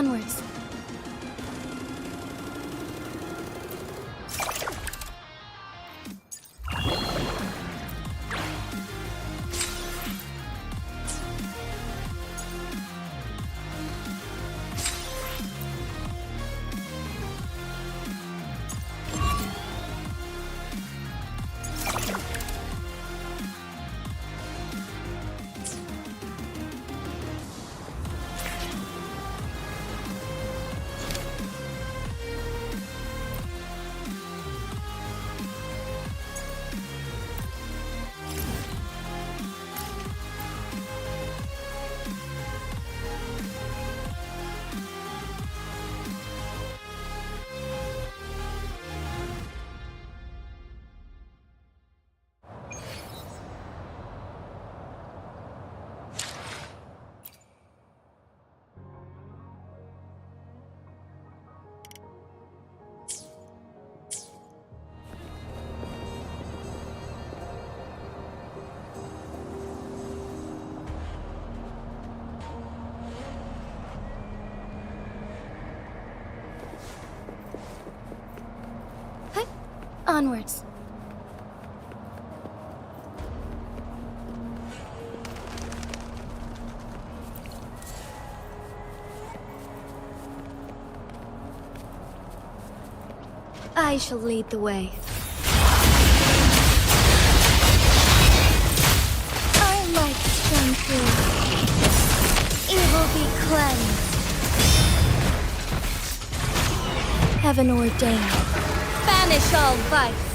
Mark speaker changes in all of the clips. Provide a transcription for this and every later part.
Speaker 1: Onwards. Onwards. I shall lead the way. Our light shone through. Evil be cleansed. Heaven ordained. Banish all vice.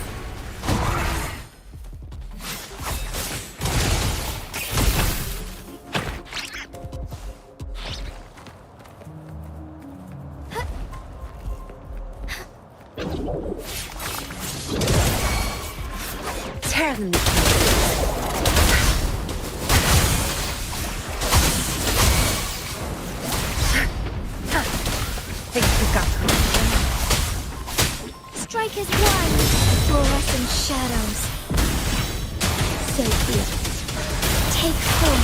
Speaker 2: Tear them. Think you got them.
Speaker 1: Strike is one. Fluorescent shadows. So be it. Take hold.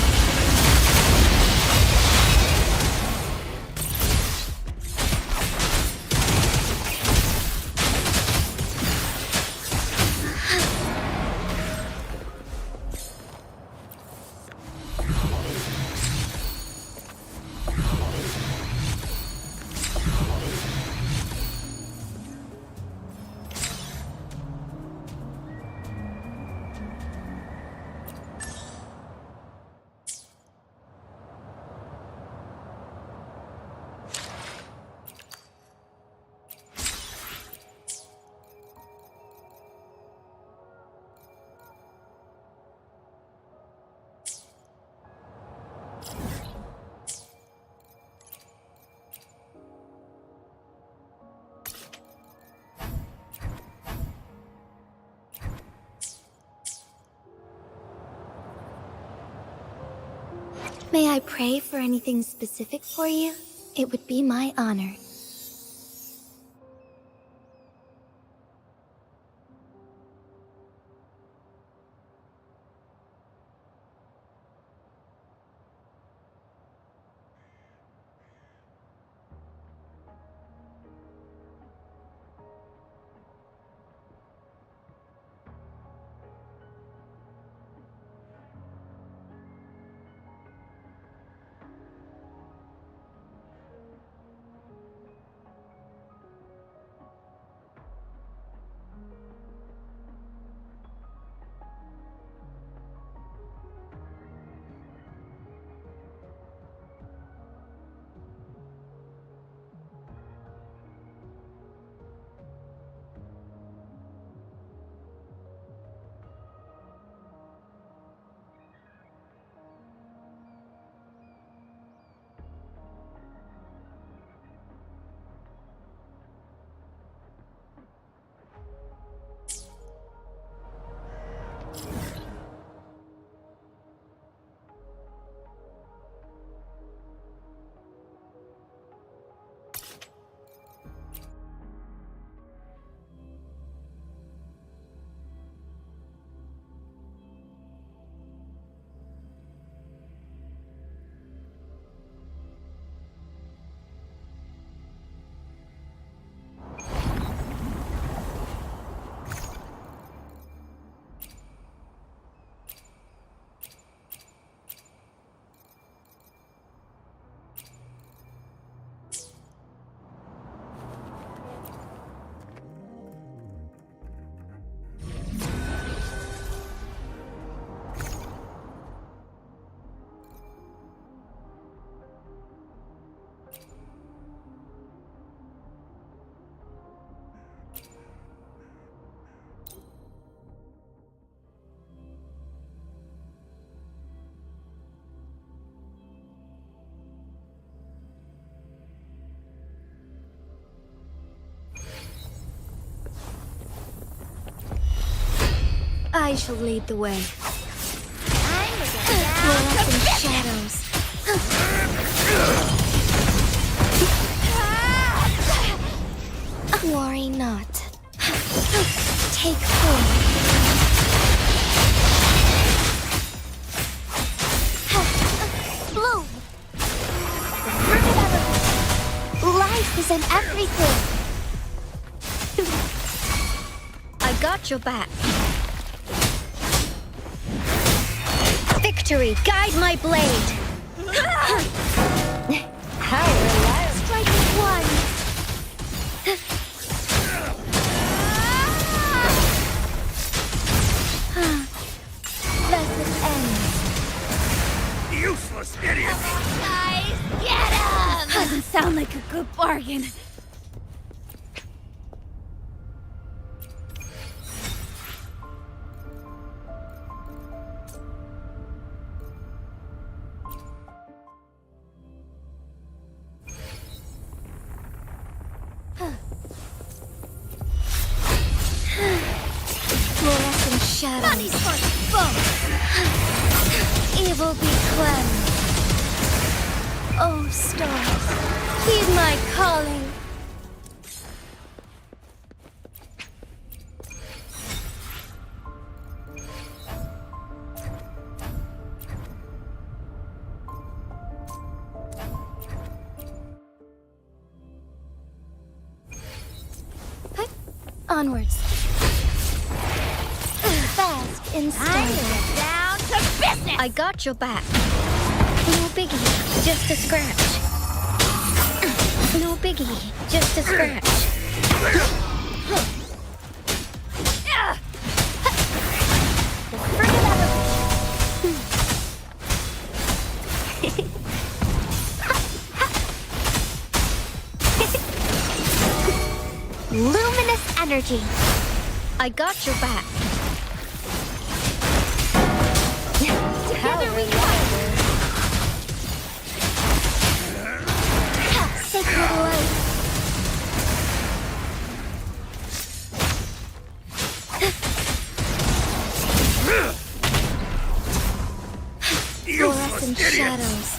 Speaker 1: May I pray for anything specific for you? It would be my honor. I shall lead the way.
Speaker 3: Time to get down to business.
Speaker 1: Shadows. Worry not. Take form.
Speaker 3: Bloom. The fruit of evolution. Life is in everything.
Speaker 1: I got your back. Victory, guide my blade.
Speaker 2: How reliable.
Speaker 3: Strike one.
Speaker 1: Blessed end.
Speaker 4: Useless idiot!
Speaker 3: Guys, get him!
Speaker 2: Doesn't sound like a good bargain.
Speaker 1: Fluorescent shadows.
Speaker 3: Money's for both.
Speaker 1: Evil be cleansed. Oh, stars, heed my calling. Hup. Onwards. Fast in
Speaker 3: Time to
Speaker 1: style.
Speaker 3: get down to business.
Speaker 1: I got your back. No biggie, just a scratch. No biggie, just a scratch.
Speaker 3: The fruit of evolution. Luminous energy.
Speaker 1: I got your back.
Speaker 3: Together we go. Sacred light.
Speaker 1: Fluorescent shadows.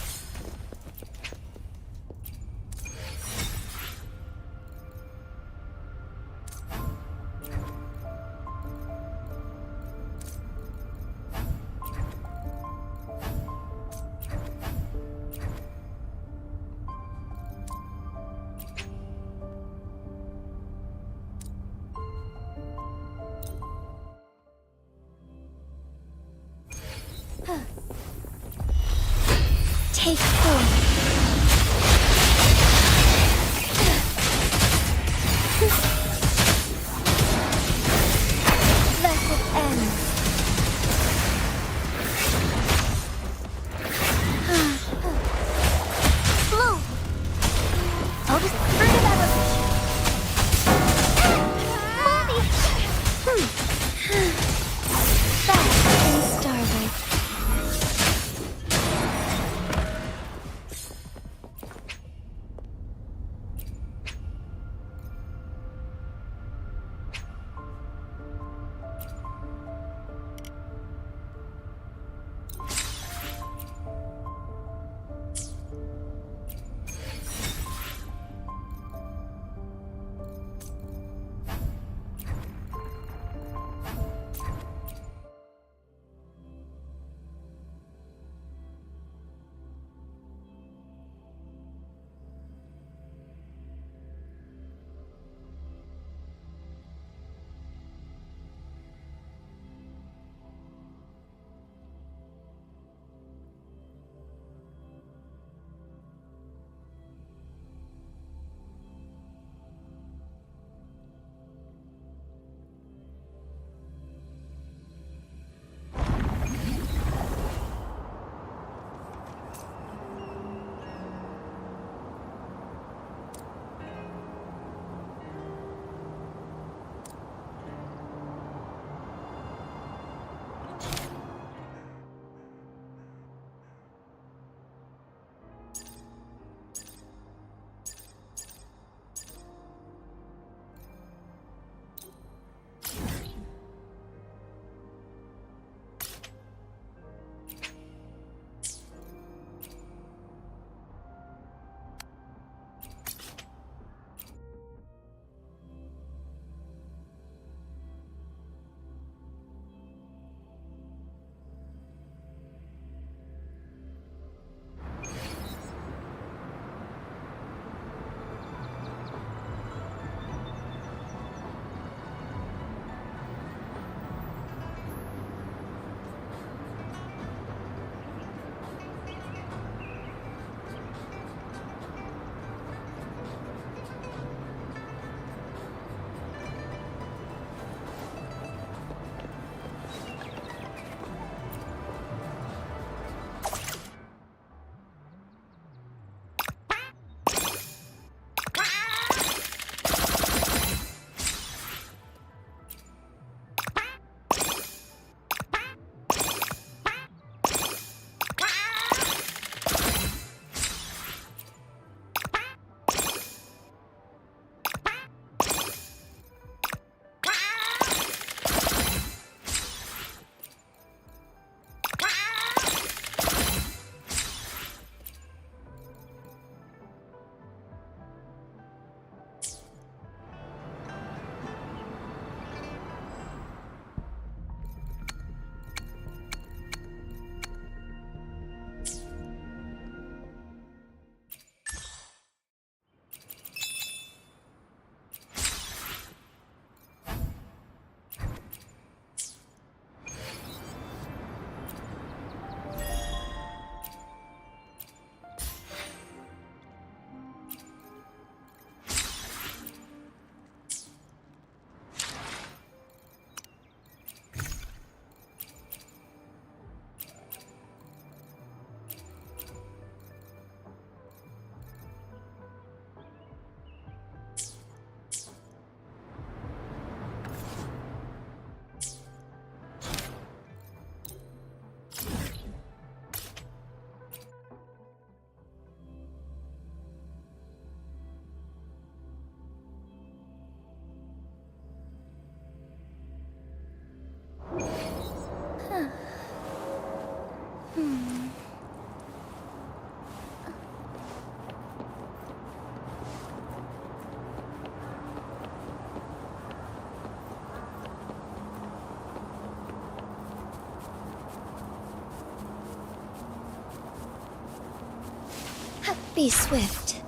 Speaker 1: Take form. Blessed end.
Speaker 3: Bloom. Oh, the fruit of evolution. Mommy.
Speaker 1: Fast in starlight. Be swift.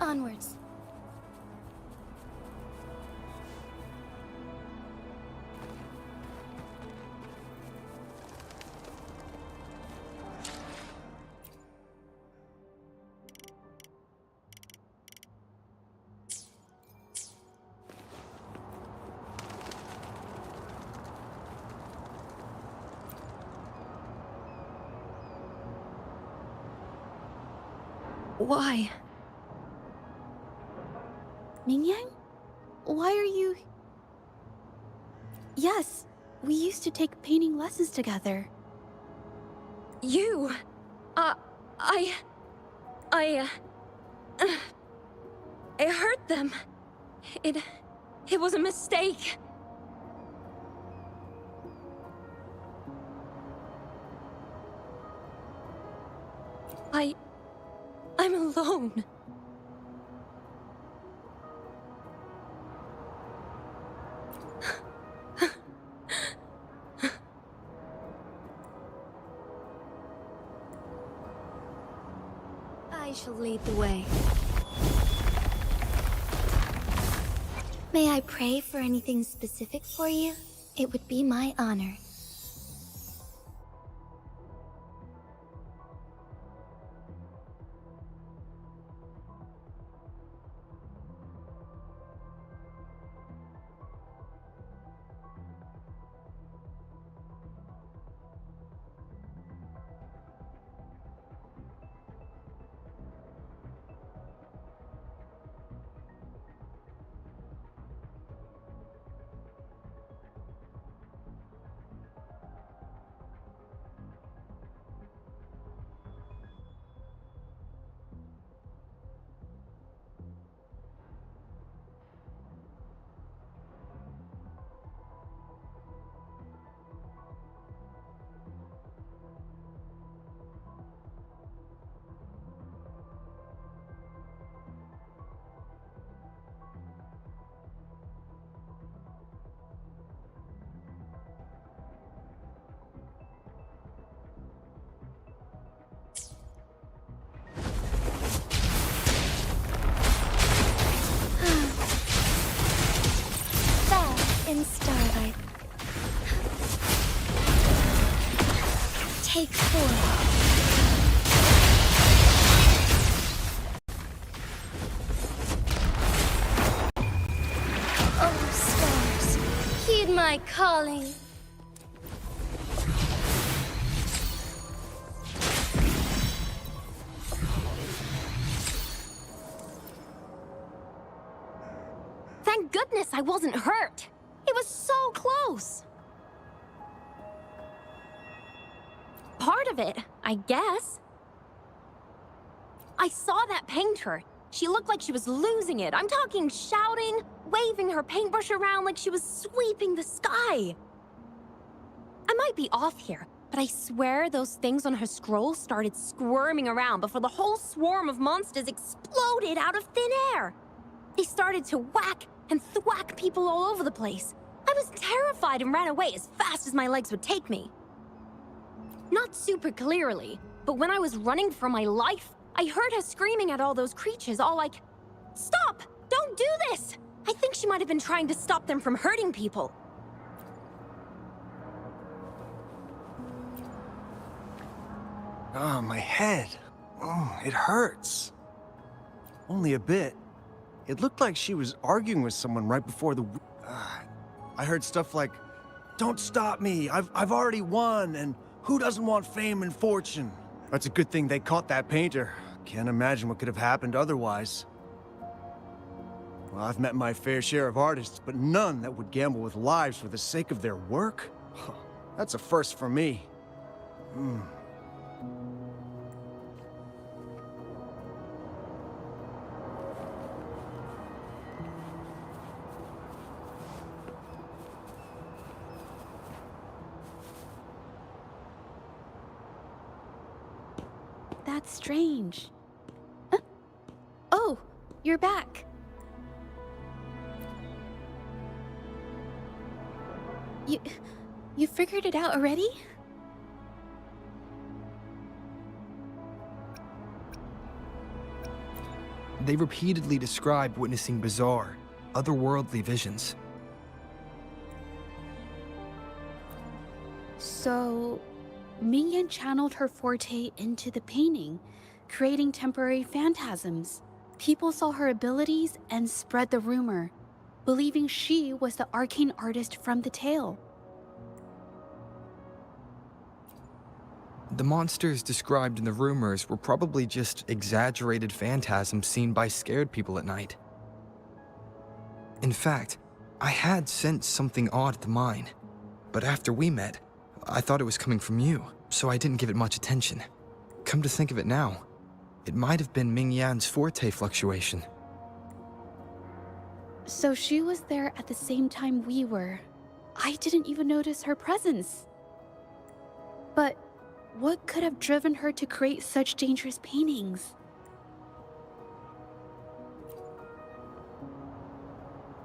Speaker 1: Onwards.
Speaker 2: Why? Mingyang? Why are you... Yes, we used to take painting lessons together. You... I hurt them. It was a mistake. I'm alone. I shall lead the way.
Speaker 1: May I pray for anything specific for you? It would be my honor. In starlight. Take 4. Oh, stars, heed my calling.
Speaker 2: Thank goodness I wasn't hurt. It was so close. Part of it, I guess. I saw that painter. She looked like she was losing it. I'm talking shouting, waving her paintbrush around like she was sweeping the sky. I might be off here, but I swear those things on her scroll started squirming around before the whole swarm of monsters exploded out of thin air. They started to whack and thwack people all over the place. I was terrified and ran away as fast as my legs would take me. Not super clearly, but when I was running for my life, I heard her screaming at all those creatures, all like, "Stop! Don't do this!" I think she might have been trying to stop them from hurting people.
Speaker 4: Oh, my head. Oh, it hurts. Only a bit. It looked like she was arguing with someone right before the... I heard stuff like, "Don't stop me, I've already won, and who doesn't want fame and fortune?" That's a good thing they caught that painter. Can't imagine what could have happened otherwise. Well, I've met my fair share of artists, but none that would gamble with lives for the sake of their work? That's a first for me.
Speaker 2: That's strange. Huh? Oh, you're back. You figured it out already?
Speaker 5: They repeatedly describe witnessing bizarre, otherworldly visions.
Speaker 2: So, Mingyan channeled her forte into the painting, creating temporary phantasms. People saw her abilities and spread the rumor, believing she was the arcane artist from the tale.
Speaker 5: The monsters described in the rumors were probably just exaggerated phantasms seen by scared people at night. In fact, I had sensed something odd at the mine, but after we met, I thought it was coming from you, so I didn't give it much attention. Come to think of it now, it might have been Ming Yan's forte fluctuation.
Speaker 2: So she was there at the same time we were. I didn't even notice her presence. But what could have driven her to create such dangerous paintings?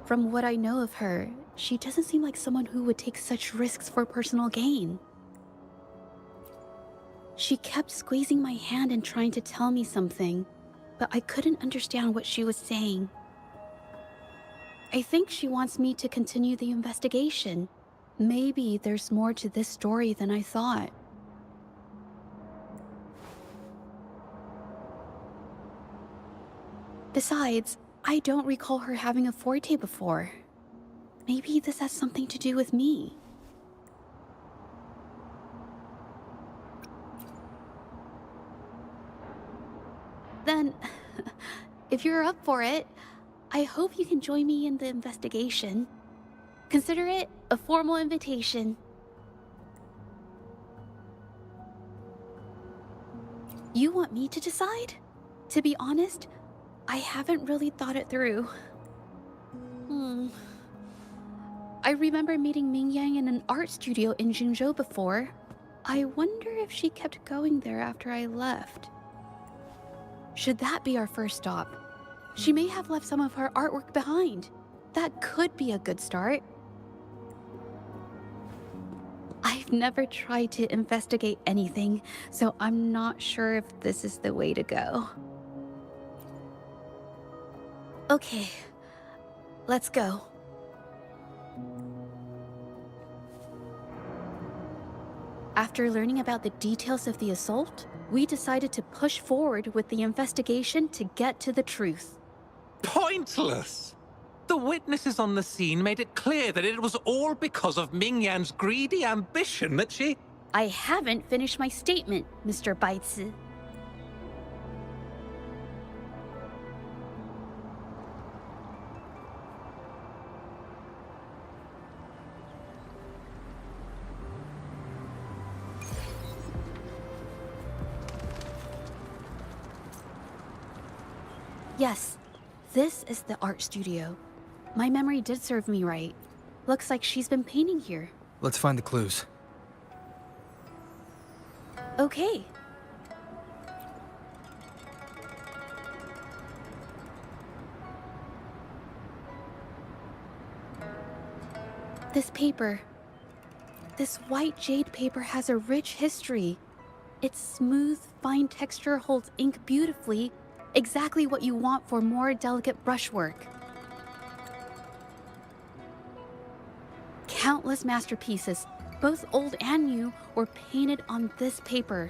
Speaker 2: From what I know of her, she doesn't seem like someone who would take such risks for personal gain. She kept squeezing my hand and trying to tell me something, but I couldn't understand what she was saying. I think she wants me to continue the investigation. Maybe there's more to this story than I thought. Besides, I don't recall her having a forte before. Maybe this has something to do with me. Then, if you're up for it, I hope you can join me in the investigation. Consider it a formal invitation. You want me to decide? To be honest, I haven't really thought it through. I remember meeting Ming Yang in an art studio in Jinzhou before. I wonder if she kept going there after I left. Should that be our first stop? She may have left some of her artwork behind. That could be a good start. I've never tried to investigate anything, so I'm not sure if this is the way to go. Okay, let's go. After learning about the details of the assault, we decided to push forward with the investigation to get to the truth.
Speaker 6: Pointless! The witnesses on the scene made it clear that it was all because of Ming Yan's greedy ambition that she...
Speaker 2: I haven't finished my statement, Mr. Baizi. Yes, this is the art studio. My memory did serve me right. Looks like she's been painting here.
Speaker 5: Let's find the clues.
Speaker 2: Okay. This paper. This white jade paper has a rich history. Its smooth, fine texture holds ink beautifully, exactly what you want for more delicate brushwork. Countless masterpieces, both old and new, were painted on this paper.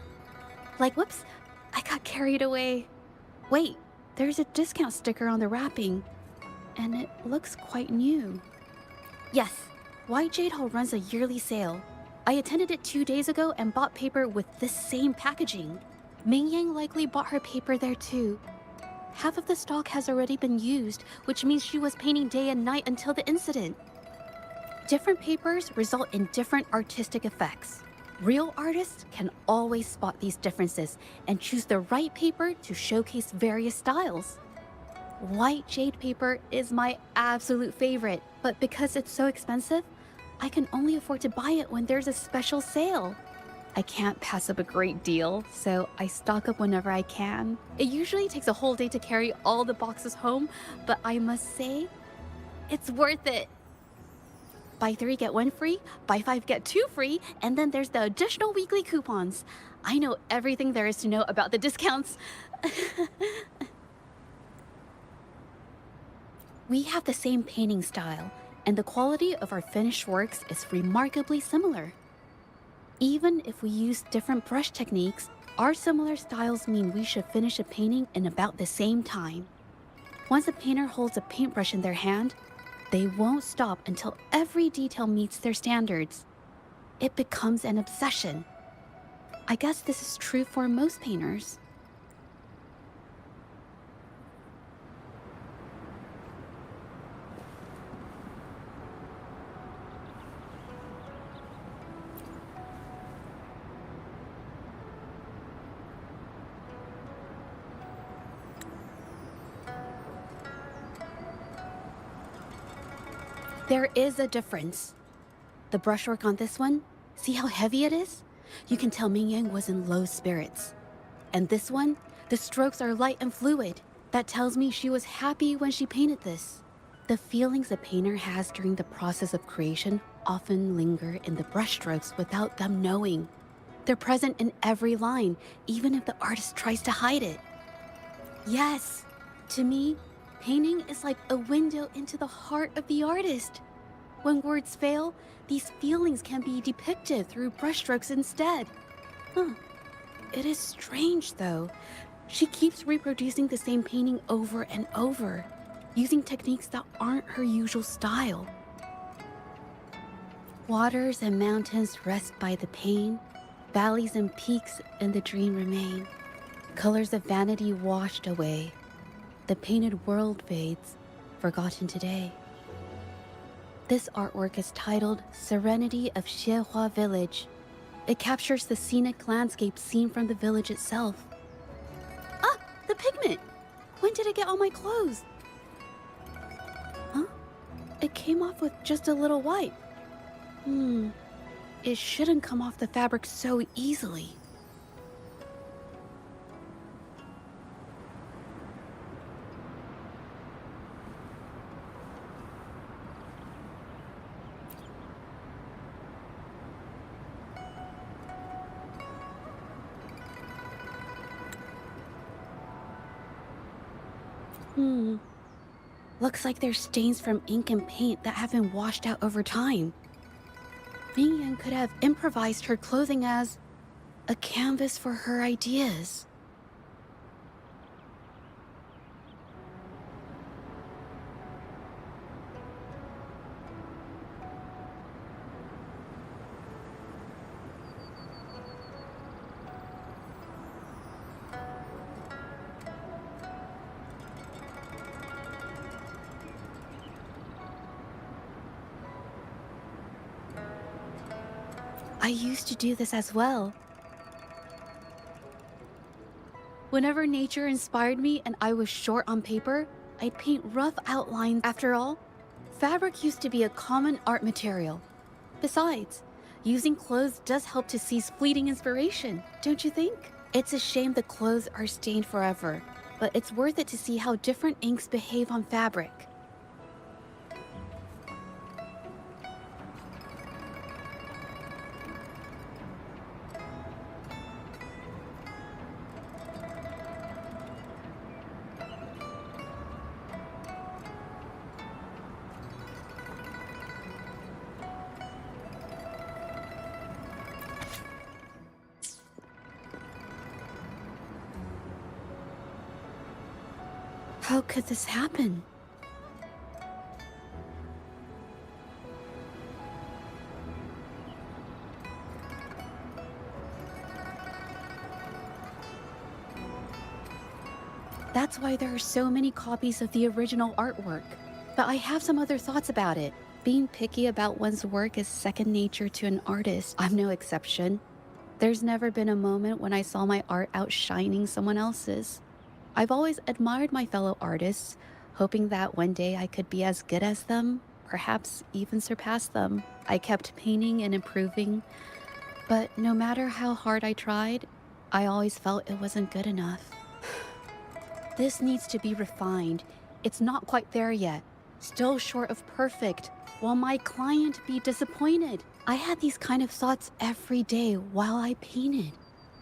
Speaker 2: Like, whoops, I got carried away. Wait, there's a discount sticker on the wrapping, and it looks quite new. Yes, White Jade Hall runs a yearly sale. I attended it 2 days ago and bought paper with this same packaging. Ming Yang likely bought her paper there too. Half of the stock has already been used, which means she was painting day and night until the incident. Different papers result in different artistic effects. Real artists can always spot these differences and choose the right paper to showcase various styles. White jade paper is my absolute favorite, but because it's so expensive, I can only afford to buy it when there's a special sale. I can't pass up a great deal, so I stock up whenever I can. It usually takes a whole day to carry all the boxes home, but I must say, it's worth it. Buy 3, get 1 free, buy 5, get 2 free, and then there's the additional weekly coupons. I know everything there is to know about the discounts. We have the same painting style, and the quality of our finished works is remarkably similar. Even if we use different brush techniques, our similar styles mean we should finish a painting in about the same time. Once a painter holds a paintbrush in their hand, they won't stop until every detail meets their standards. It becomes an obsession. I guess this is true for most painters. There is a difference. The brushwork on this one, see how heavy it is? You can tell Ming Yang was in low spirits. And this one, the strokes are light and fluid. That tells me she was happy when she painted this. The feelings a painter has during the process of creation often linger in the brushstrokes without them knowing. They're present in every line, even if the artist tries to hide it. Yes, to me, painting is like a window into the heart of the artist. When words fail, these feelings can be depicted through brushstrokes instead. It is strange, though. She keeps reproducing the same painting over and over, using techniques that aren't her usual style. Waters and mountains rest by the pain, valleys and peaks in the dream remain. Colors of vanity washed away. The painted world fades, forgotten today. This artwork is titled Serenity of Xiehua Village. It captures the scenic landscape seen from the village itself. Ah, the pigment! When did it get on my clothes? Huh? It came off with just a little wipe. It shouldn't come off the fabric so easily. Looks like there's stains from ink and paint that have been washed out over time. Ming Yan could have improvised her clothing as a canvas for her ideas. I used to do this as well. Whenever nature inspired me and I was short on paper, I'd paint rough outlines. After all, fabric used to be a common art material. Besides,
Speaker 7: Using clothes does help to seize fleeting inspiration, don't you think? It's a shame the clothes are stained forever, but it's worth it to see how different inks behave on fabric. How could this happen? That's why there are so many copies of the original artwork. But I have some other thoughts about it. Being picky about one's work is second nature to an artist. I'm no exception. There's never been a moment when I saw my art outshining someone else's. I've always admired my fellow artists, hoping that one day I could be as good as them, perhaps even surpass them. I kept painting and improving, but no matter how hard I tried, I always felt it wasn't good enough. This needs to be refined. It's not quite there yet. Still short of perfect. Will my client be disappointed? I had these kind of thoughts every day while I painted.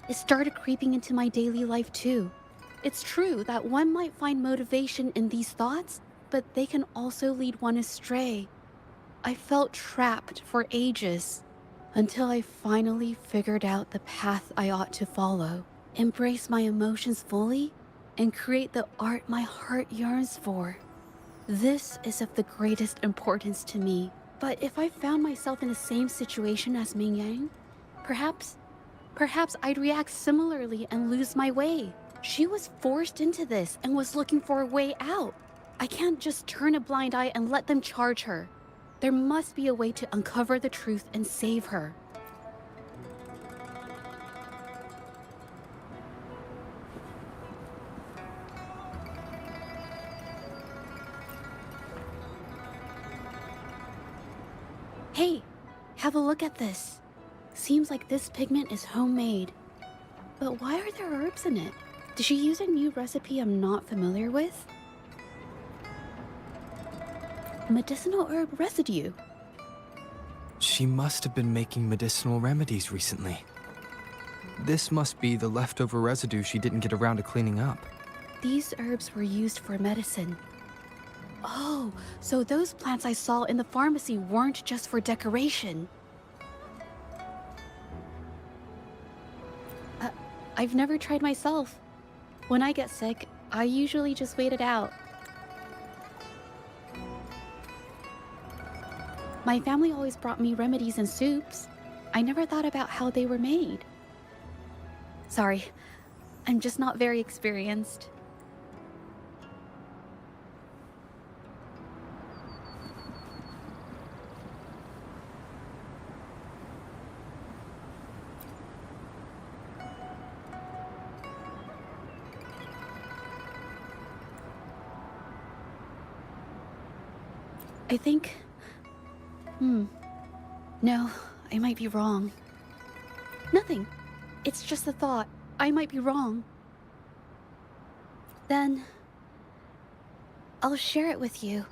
Speaker 7: It started creeping into my daily life too. It's true that one might find motivation in these thoughts, but they can also lead one astray. I felt trapped for ages, until I finally figured out the path I ought to follow, embrace my emotions fully, and create the art my heart yearns for. This is of the greatest importance to me. But if I found myself in the same situation as Ming Yang, perhaps I'd react similarly and lose my way. She was forced into this and was looking for a way out. I can't just turn a blind eye and let them charge her. There must be a way to uncover the truth and save her. Hey, have a look at this. Seems like this pigment is homemade. But why are there herbs in it? Did she use a new recipe I'm not familiar with? Medicinal herb residue.
Speaker 5: She must have been making medicinal remedies recently. This must be the leftover residue she didn't get around to cleaning up.
Speaker 7: These herbs were used for medicine. Oh, so those plants I saw in the pharmacy weren't just for decoration. I've never tried myself. When I get sick, I usually just wait it out. My family always brought me remedies and soups. I never thought about how they were made. Sorry, I'm just not very experienced. I think... No, I might be wrong. Nothing. It's just a thought. I might be wrong. Then... I'll share it with you.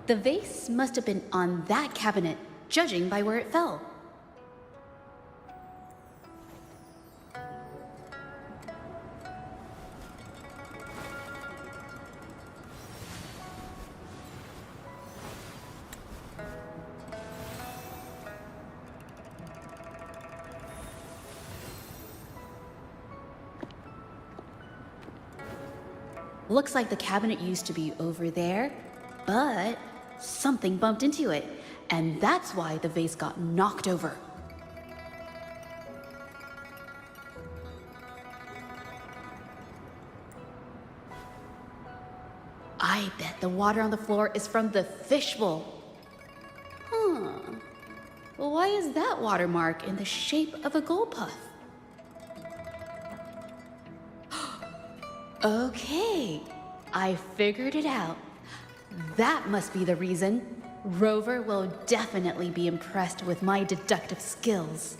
Speaker 7: The vase must have been on that cabinet, judging by where it fell. Looks like the cabinet used to be over there, but something bumped into it, and that's why the vase got knocked over. I bet the water on the floor is from the fishbowl. Well, why is that watermark in the shape of a gold puff? Okay, I figured it out. That must be the reason. Rover will definitely be impressed with my deductive skills.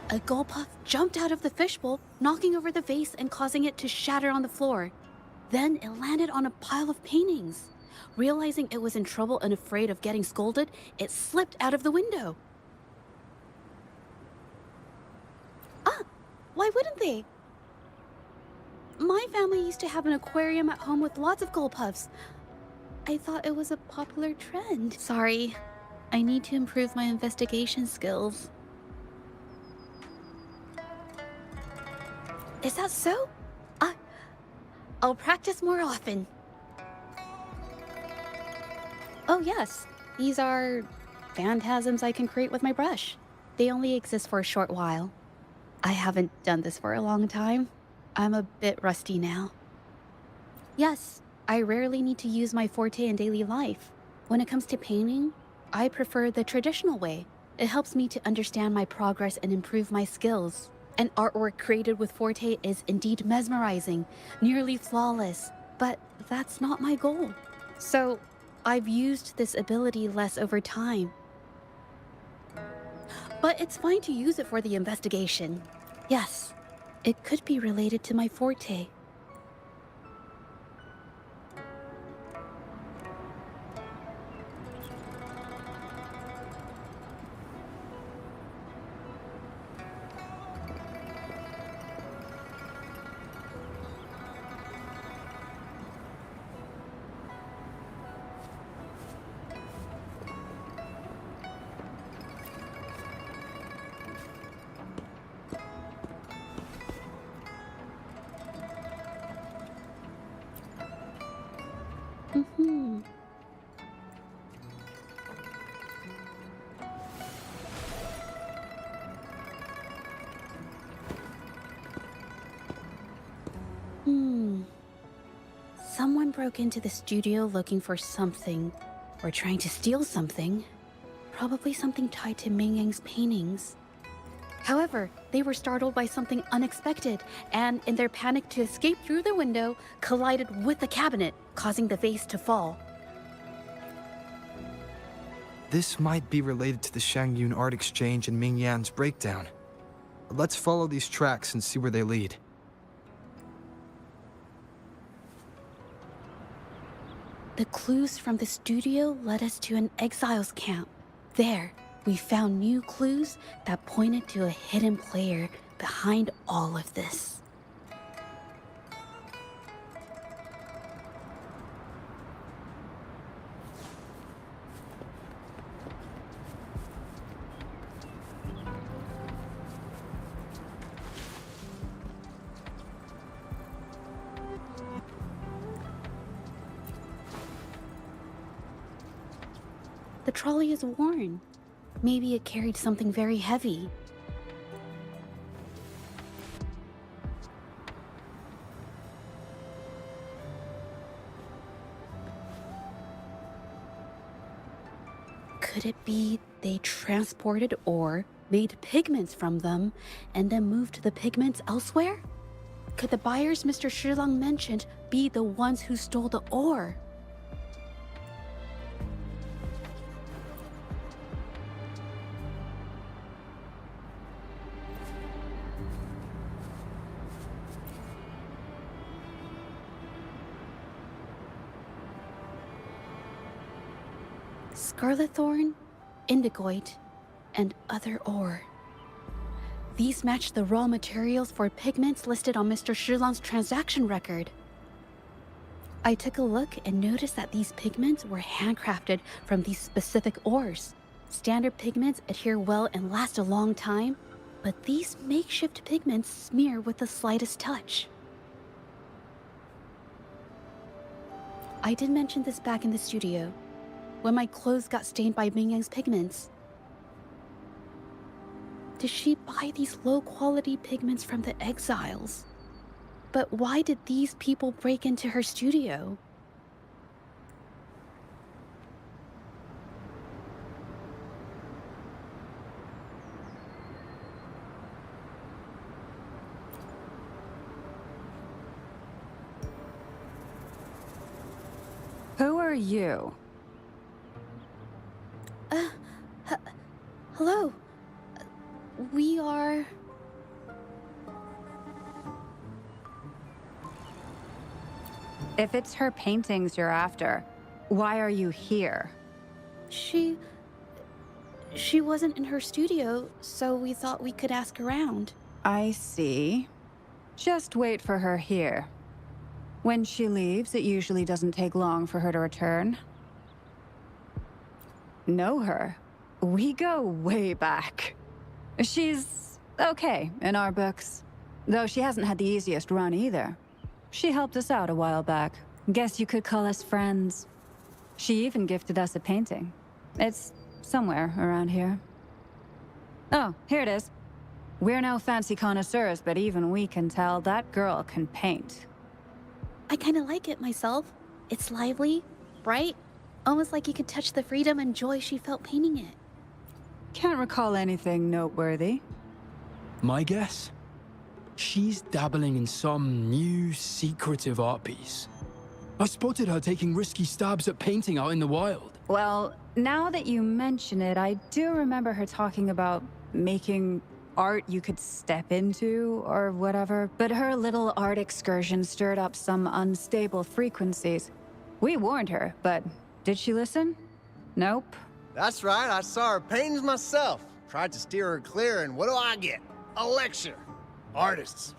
Speaker 7: A Gulpuff jumped out of the fishbowl, knocking over the vase and causing it to shatter on the floor. Then it landed on a pile of paintings. Realizing it was in trouble and afraid of getting scolded, it slipped out of the window. Ah, why wouldn't they? My family used to have an aquarium at home with lots of Gulpuffs. I thought it was a popular trend. Sorry, I need to improve my investigation skills. Is that so? I'll practice more often. Oh yes, these are phantasms I can create with my brush. They only exist for a short while. I haven't done this for a long time. I'm a bit rusty now. Yes, I rarely need to use my forte in daily life. When it comes to painting, I prefer the traditional way. It helps me to understand my progress and improve my skills. An artwork created with forte is indeed mesmerizing, nearly flawless, but that's not my goal. So, I've used this ability less over time. But it's fine to use it for the investigation. Yes, it could be related to my forte. Someone broke into the studio looking for something, or trying to steal something. Probably something tied to Ming Yang's paintings. However, they were startled by something unexpected, and in their panic to escape through the window, collided with the cabinet, causing the vase to fall.
Speaker 5: This might be related to the Shangyun art exchange and Ming Yan's breakdown. Let's follow these tracks and see where they lead.
Speaker 7: The clues from the studio led us to an exiles camp. There, we found new clues that pointed to a hidden player behind all of this. The trolley is worn. Maybe it carried something very heavy. Could it be they transported ore, made pigments from them, and then moved the pigments elsewhere? Could the buyers Mr. Shilang mentioned be the ones who stole the ore? Scarlet thorn, indigoite, and other ore. These match the raw materials for pigments listed on Mr. Shilang's transaction record. I took a look and noticed that these pigments were handcrafted from these specific ores. Standard pigments adhere well and last a long time, but these makeshift pigments smear with the slightest touch. I did mention this back in the studio, when my clothes got stained by Ming Yang's pigments. Did she buy these low-quality pigments from the exiles? But why did these people break into her studio?
Speaker 8: Who are you?
Speaker 7: Hello. We are...
Speaker 8: If it's her paintings you're after, why are you here?
Speaker 7: She wasn't in her studio, so we thought we could ask around.
Speaker 8: I see. Just wait for her here. When she leaves, it usually doesn't take long for her to return. Know her? We go way back. She's okay in our books, though she hasn't had the easiest run either. She helped us out a while back. Guess you could call us friends. She even gifted us a painting. It's somewhere around here. Oh, here it is. We're no fancy connoisseurs, but even we can tell that girl can paint.
Speaker 7: I kind of like it myself. It's lively, bright, almost like you could touch the freedom and joy she felt painting it.
Speaker 8: Can't recall anything noteworthy.
Speaker 9: My guess? She's dabbling in some new, secretive art piece. I spotted her taking risky stabs at painting out in the wild.
Speaker 8: Well, now that you mention it, I do remember her talking about making art you could step into, or whatever. But her little art excursion stirred up some unstable frequencies. We warned her, but did she listen? Nope.
Speaker 4: That's right, I saw her paintings myself. Tried to steer her clear, and what do I get? A lecture. Artists.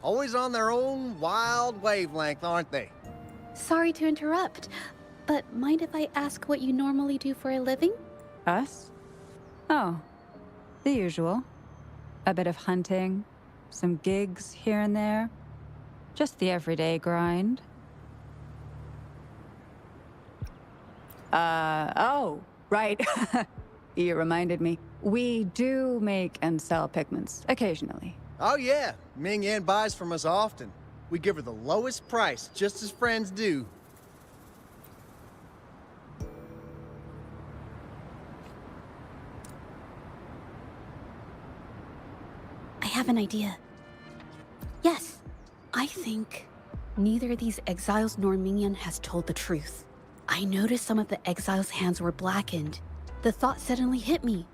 Speaker 4: Always on their own wild wavelength, aren't they?
Speaker 7: Sorry to interrupt, but mind if I ask what you normally do for a living?
Speaker 8: Us? Oh, the usual. A bit of hunting, some gigs here and there. Just the everyday grind. Oh, right. You reminded me. We do make and sell pigments, occasionally.
Speaker 4: Oh yeah, Ming Yan buys from us often. We give her the lowest price, just as friends do.
Speaker 7: I have an idea. Yes, I think neither of these exiles nor Mingyan has told the truth. I noticed some of the exiles' hands were blackened. The thought suddenly hit me.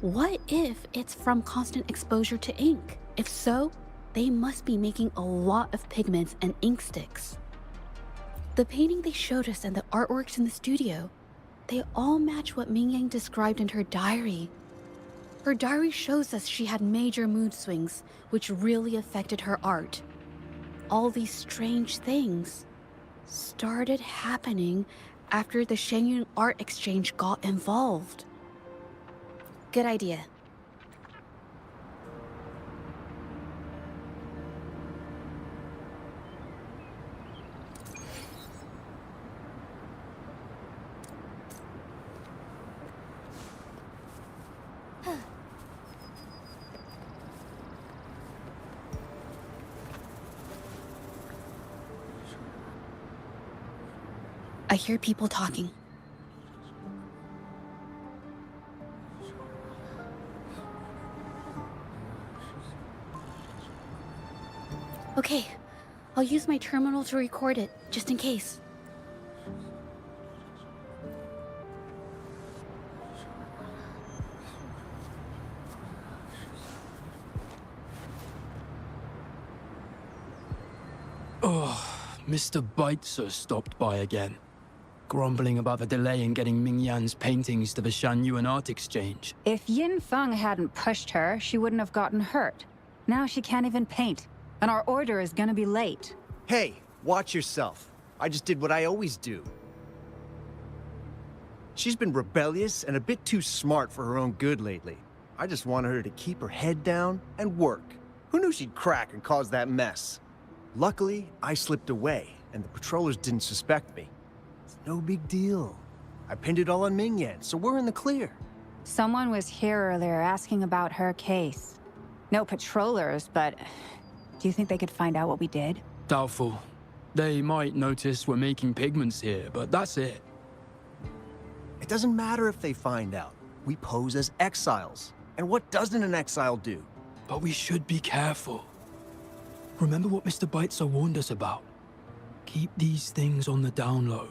Speaker 7: What if it's from constant exposure to ink? If so, they must be making a lot of pigments and ink sticks. The painting they showed us and the artworks in the studio, they all match what Mingyang described in her diary. Her diary shows us she had major mood swings, which really affected her art. All these strange things started happening after the Shenyun Art Exchange got involved. Good idea. I hear people talking. Okay, I'll use my terminal to record it, just in case.
Speaker 9: Mr. Beitzer stopped by again, grumbling about the delay in getting Ming Yan's paintings to the Shanyuan Art Exchange.
Speaker 8: If Yin Feng hadn't pushed her, she wouldn't have gotten hurt. Now she can't even paint, and our order is gonna be late.
Speaker 4: Hey, watch yourself. I just did what I always do. She's been rebellious and a bit too smart for her own good lately. I just wanted her to keep her head down and work. Who knew she'd crack and cause that mess? Luckily, I slipped away, and the patrollers didn't suspect me. It's no big deal. I pinned it all on Ming Yan, so we're in the clear.
Speaker 8: Someone was here earlier asking about her case. No patrollers, but do you think they could find out what we did?
Speaker 9: Doubtful. They might notice we're making pigments here, but that's it.
Speaker 4: It doesn't matter if they find out. We pose as exiles. And what doesn't an exile do?
Speaker 9: But we should be careful. Remember what Mr. Beitzer warned us about. Keep these things on the down low.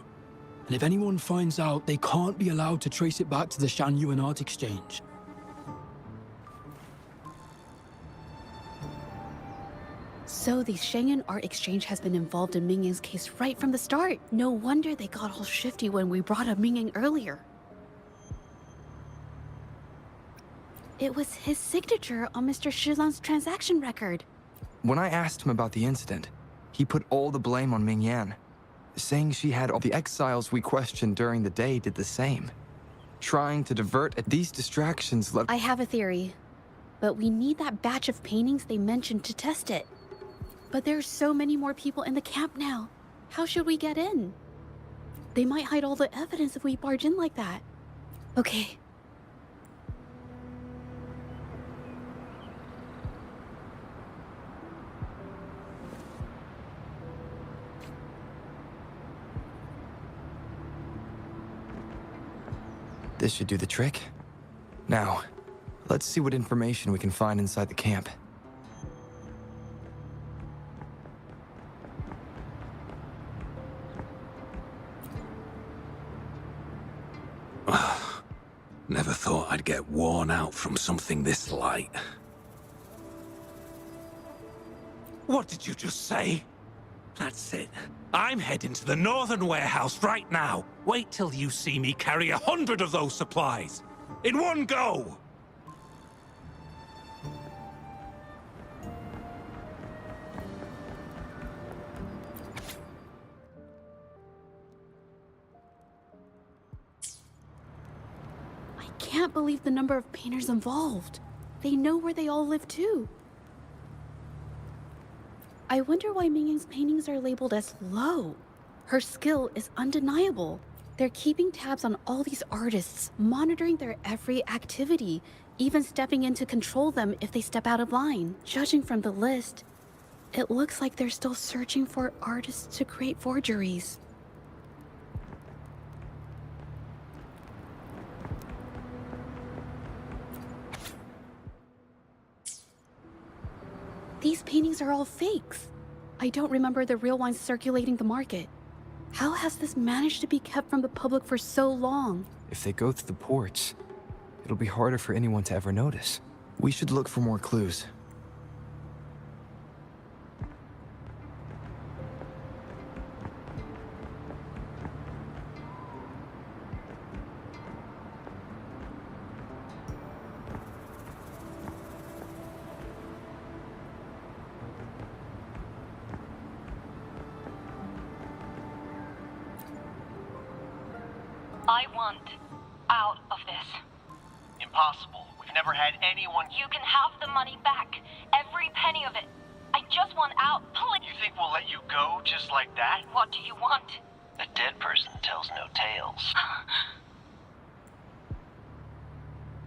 Speaker 9: And if anyone finds out, they can't be allowed to trace it back to the Shanyuan Art Exchange.
Speaker 7: So the Shangyuan Art Exchange has been involved in Mingyang's case right from the start. No wonder they got all shifty when we brought up Mingyang earlier. It was his signature on Mr. Shilan's transaction record.
Speaker 5: When I asked him about the incident, he put all the blame on Mingyan, saying she had all the exiles we questioned during the day did the same. Trying to divert at these distractions led—
Speaker 7: I have a theory, but we need that batch of paintings they mentioned to test it. But there's so many more people in the camp now. How should we get in? They might hide all the evidence if we barge in like that. Okay.
Speaker 5: This should do the trick. Now, let's see what information we can find inside the camp.
Speaker 6: Never thought I'd get worn out from something this light. What did you just say? That's it. I'm heading to the northern warehouse right now. Wait till you see me carry 100 of those supplies. In one go!
Speaker 7: I can't believe the number of painters involved. They know where they all live too. I wonder why Mingyang's paintings are labeled as low. Her skill is undeniable. They're keeping tabs on all these artists, monitoring their every activity, even stepping in to control them if they step out of line. Judging from the list, it looks like they're still searching for artists to create forgeries. These paintings are all fakes. I don't remember the real ones circulating the market. How has this managed to be kept from the public for so long?
Speaker 5: If they go through the ports, it'll be harder for anyone to ever notice. We should look for more clues.
Speaker 10: I want out of this.
Speaker 11: Impossible. We've never had anyone—
Speaker 10: You can have the money back. Every penny of it. I just want out, please.
Speaker 11: You think we'll let you go just like that?
Speaker 10: What do you want?
Speaker 11: A dead person tells no tales.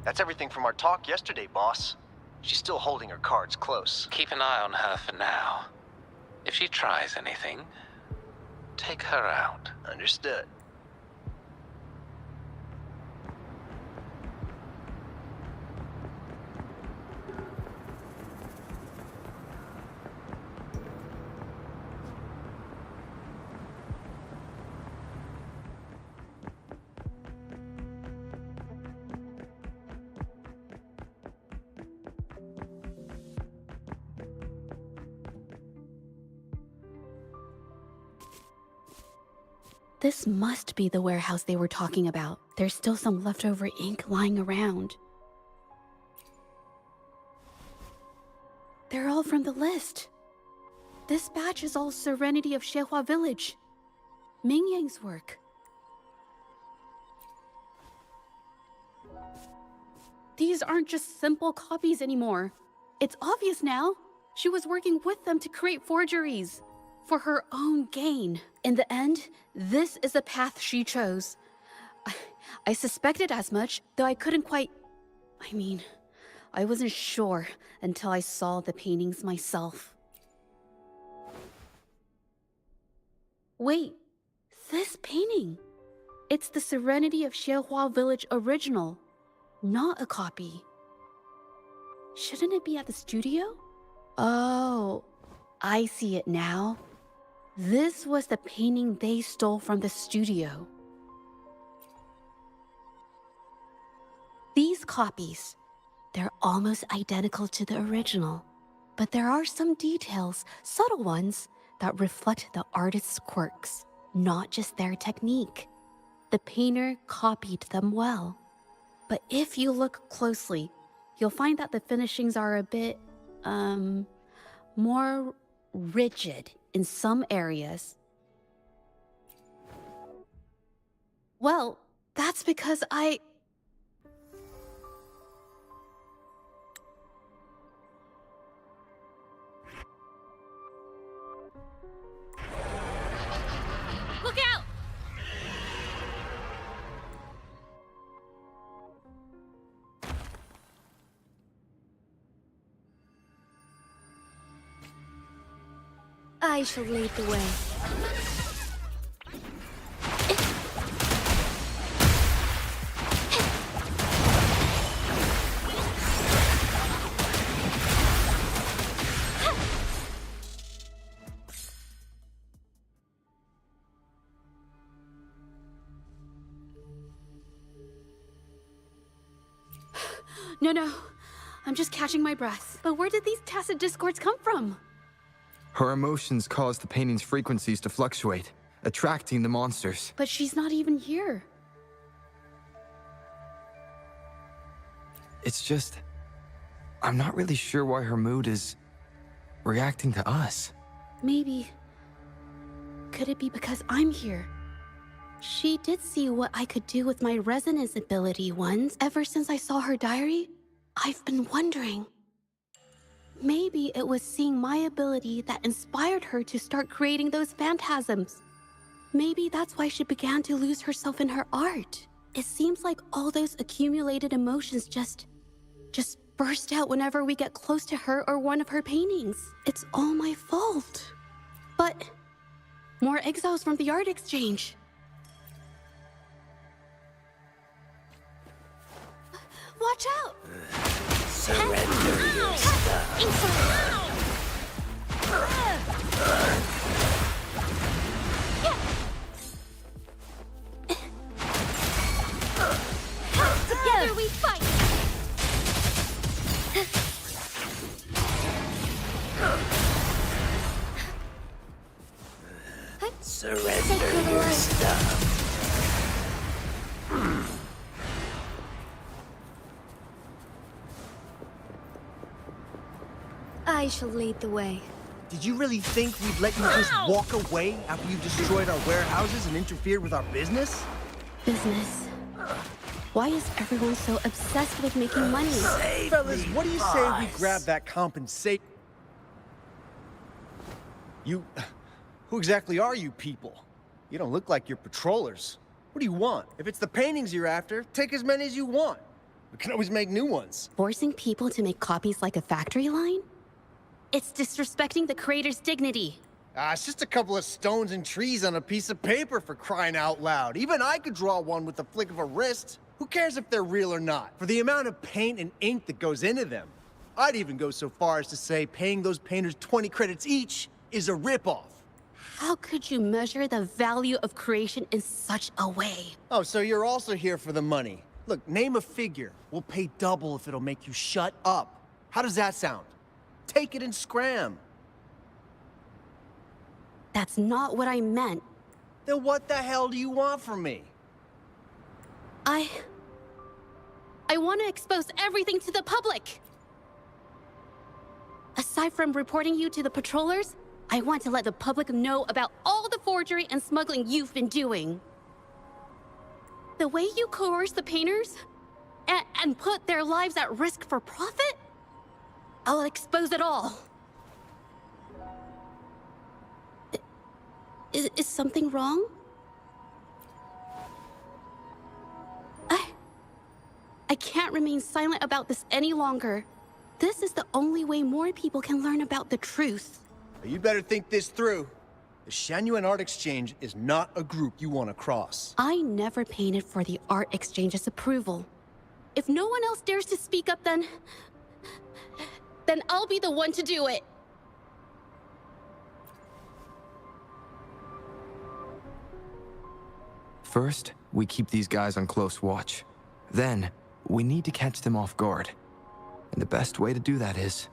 Speaker 4: That's everything from our talk yesterday, boss. She's still holding her cards close.
Speaker 6: Keep an eye on her for now. If she tries anything, take her out.
Speaker 4: Understood.
Speaker 7: This must be the warehouse they were talking about. There's still some leftover ink lying around. They're all from the list. This batch is all Serenity of Shehua Village. Mingyang's work. These aren't just simple copies anymore. It's obvious now. She was working with them to create forgeries for her own gain. In the end, this is the path she chose. I suspected as much, though I couldn't quite... I wasn't sure until I saw the paintings myself. Wait, this painting. It's the Serenity of Xiehua Village original, not a copy. Shouldn't it be at the studio? Oh, I see it now. This was the painting they stole from the studio. These copies, they're almost identical to the original, but there are some details, subtle ones, that reflect the artist's quirks, not just their technique. The painter copied them well. But if you look closely, you'll find that the finishings are a bit, more rigid in some areas. Well, that's because
Speaker 2: Look out!
Speaker 1: I shall lead the way.
Speaker 7: No, I'm just catching my breath. But where did these tacit discords come from?
Speaker 5: Her emotions cause the painting's frequencies to fluctuate, attracting the monsters.
Speaker 7: But she's not even here.
Speaker 5: It's just... I'm not really sure why her mood is... reacting to us.
Speaker 7: Maybe... could it be because I'm here? She did see what I could do with my resonance ability once. Ever since I saw her diary, I've been wondering. Maybe it was seeing my ability that inspired her to start creating those phantasms. Maybe that's why she began to lose herself in her art. It seems like all those accumulated emotions just burst out whenever we get close to her or one of her paintings. It's all my fault. But more exiles from the art exchange. Watch out!
Speaker 11: Surrender your stuff.
Speaker 1: Together we fight!
Speaker 11: Surrender your stuff.
Speaker 1: I shall lead the way.
Speaker 4: Did you really think we'd let you just walk away after you destroyed our warehouses and interfered with our business?
Speaker 7: Business. Why is everyone so obsessed with making money?
Speaker 4: Fellas, what do you say we grab that compensation? Who exactly are you people? You don't look like you're patrollers. What do you want? If it's the paintings you're after, take as many as you want. We can always make new ones.
Speaker 7: Forcing people to make copies like a factory line? It's disrespecting the creator's dignity.
Speaker 4: It's just a couple of stones and trees on a piece of paper, for crying out loud. Even I could draw one with the flick of a wrist. Who cares if they're real or not? For the amount of paint and ink that goes into them. I'd even go so far as to say paying those painters 20 credits each is a ripoff.
Speaker 7: How could you measure the value of creation in such a way?
Speaker 4: Oh, so you're also here for the money. Look, name a figure. We'll pay double if it'll make you shut up. How does that sound? Take it and scram.
Speaker 7: That's not what I meant.
Speaker 4: Then what the hell do you want from me?
Speaker 7: I want to expose everything to the public. Aside from reporting you to the patrollers, I want to let the public know about all the forgery and smuggling you've been doing. The way you coerce the painters and put their lives at risk for profit? I'll expose it all. Is something wrong? I can't remain silent about this any longer. This is the only way more people can learn about the truth.
Speaker 4: You better think this through. The Shanyuan Art Exchange is not a group you want to cross.
Speaker 7: I never painted for the Art Exchange's approval. If no one else dares to speak up, then I'll be the one to do it.
Speaker 5: First, we keep these guys on close watch. Then, we need to catch them off guard. And the best way to do that is...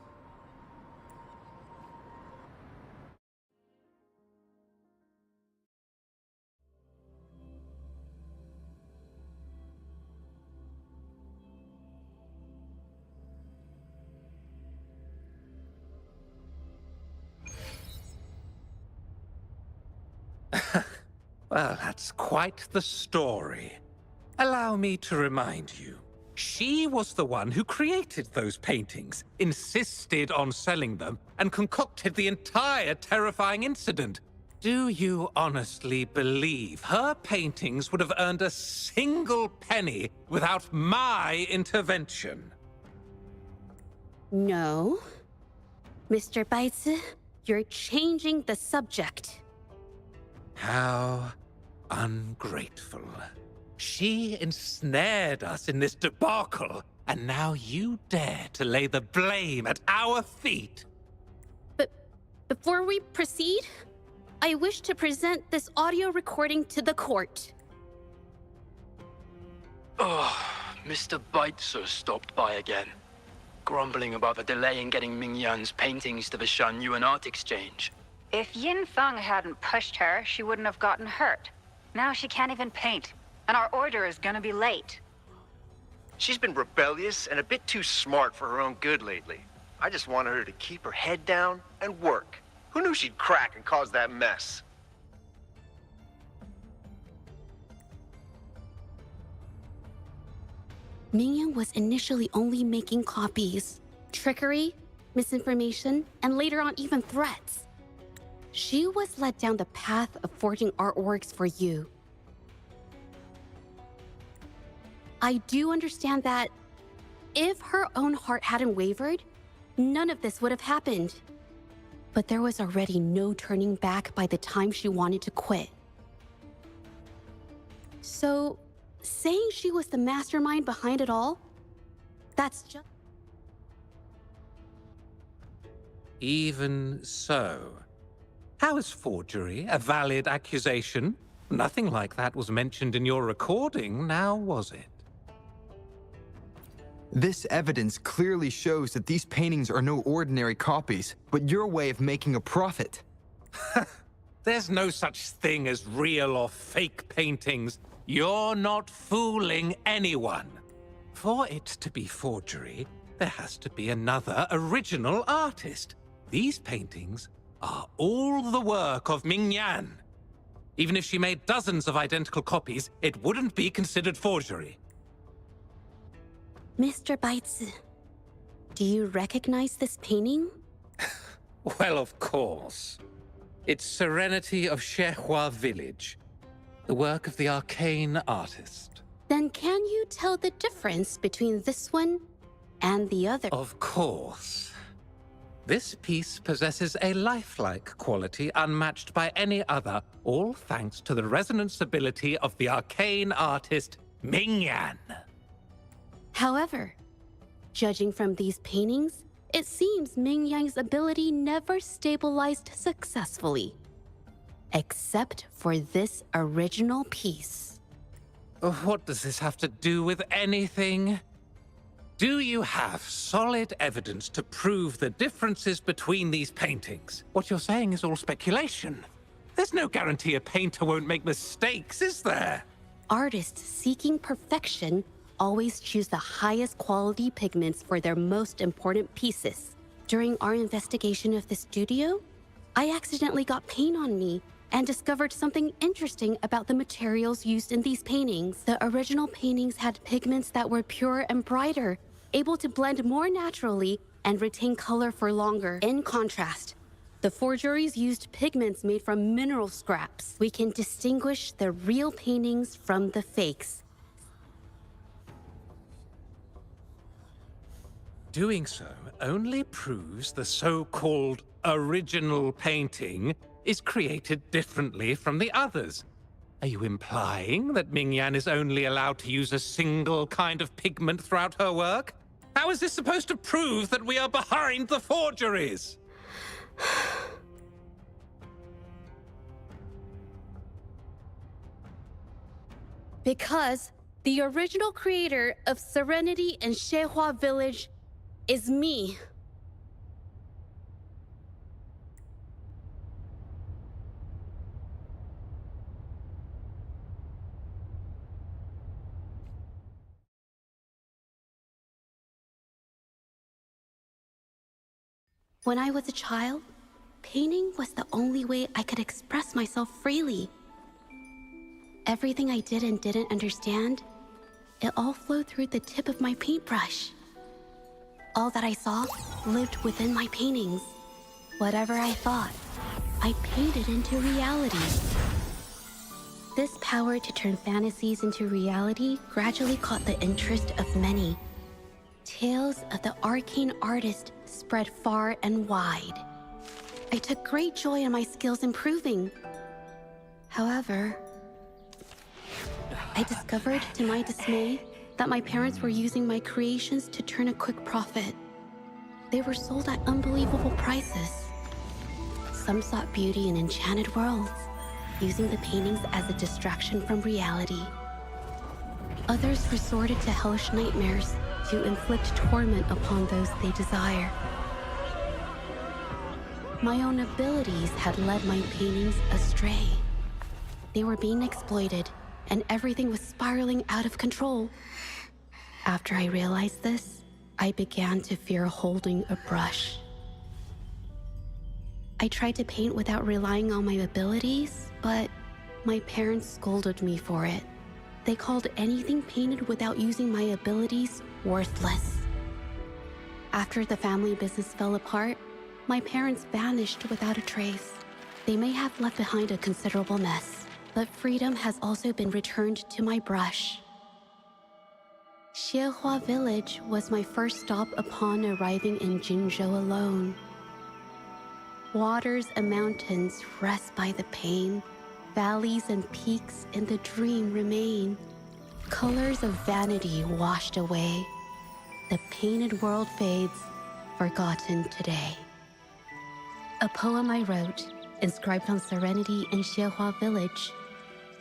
Speaker 6: Well, that's quite the story. Allow me to remind you. She was the one who created those paintings, insisted on selling them, and concocted the entire terrifying incident. Do you honestly believe her paintings would have earned a single penny without my intervention?
Speaker 7: No. Mr. Baitsu, you're changing the subject.
Speaker 6: How ungrateful. She ensnared us in this debacle, and now you dare to lay the blame at our feet.
Speaker 7: But before we proceed, I wish to present this audio recording to the court.
Speaker 12: Oh, Mr. Baitsu stopped by again, grumbling about the delay in getting Ming Yan's paintings to the Shanyuan Art Exchange.
Speaker 13: If Yin Feng hadn't pushed her, she wouldn't have gotten hurt. Now she can't even paint, and our order is gonna be late.
Speaker 14: She's been rebellious and a bit too smart for her own good lately. I just wanted her to keep her head down and work. Who knew she'd crack and cause that mess?
Speaker 7: Mingyang was initially only making copies. Trickery, misinformation, and later on even threats. She was led down the path of forging artworks for you. I do understand that if her own heart hadn't wavered, none of this would have happened. But there was already no turning back by the time she wanted to quit. So, saying she was the mastermind behind it all, that's just...
Speaker 6: Even so. How is forgery a valid accusation? Nothing like that was mentioned in your recording, now was it?
Speaker 5: This evidence clearly shows that these paintings are no ordinary copies, but your way of making a profit.
Speaker 6: There's no such thing as real or fake paintings. You're not fooling anyone. For it to be forgery, there has to be another original artist. These paintings are all the work of Ming Yan. Even if she made dozens of identical copies, it wouldn't be considered forgery.
Speaker 7: Mr. Baitsu, do you recognize this painting?
Speaker 6: Well, of course. It's Serenity of Shehua Village, the work of the arcane artist.
Speaker 7: Then can you tell the difference between this one and the other?
Speaker 6: Of course. This piece possesses a lifelike quality unmatched by any other, all thanks to the resonance ability of the arcane artist, Ming Yan.
Speaker 7: However, judging from these paintings, it seems Ming Yang's ability never stabilized successfully. Except for this original piece.
Speaker 6: What does this have to do with anything? Do you have solid evidence to prove the differences between these paintings? What you're saying is all speculation. There's no guarantee a painter won't make mistakes, is there?
Speaker 7: Artists seeking perfection always choose the highest quality pigments for their most important pieces. During our investigation of the studio, I accidentally got paint on me and discovered something interesting about the materials used in these paintings. The original paintings had pigments that were pure and brighter, able to blend more naturally and retain color for longer. In contrast, the forgeries used pigments made from mineral scraps. We can distinguish the real paintings from the fakes.
Speaker 6: Doing so only proves the so-called original painting is created differently from the others. Are you implying that Mingyan is only allowed to use a single kind of pigment throughout her work? How is this supposed to prove that we are behind the forgeries?
Speaker 7: Because the original creator of Serenity and Shehua Village is me. When I was a child, painting was the only way I could express myself freely. Everything I did and didn't understand, it all flowed through the tip of my paintbrush. All that I saw lived within my paintings. Whatever I thought, I painted into reality. This power to turn fantasies into reality gradually caught the interest of many. Tales of the arcane artist spread far and wide. I took great joy in my skills improving. However, I discovered, to my dismay, that my parents were using my creations to turn a quick profit. They were sold at unbelievable prices. Some sought beauty in enchanted worlds, using the paintings as a distraction from reality. Others resorted to hellish nightmares to inflict torment upon those they desire. My own abilities had led my paintings astray. They were being exploited, and everything was spiraling out of control. After I realized this, I began to fear holding a brush. I tried to paint without relying on my abilities, but my parents scolded me for it. They called anything painted without using my abilities worthless. After the family business fell apart, my parents vanished without a trace. They may have left behind a considerable mess, but freedom has also been returned to my brush. Shehua Village was my first stop upon arriving in Jinzhou alone. Waters and mountains rest by the pain. Valleys and peaks in the dream remain. Colors of vanity washed away. The painted world fades, forgotten today. A poem I wrote, inscribed on Serenity in Shehua Village.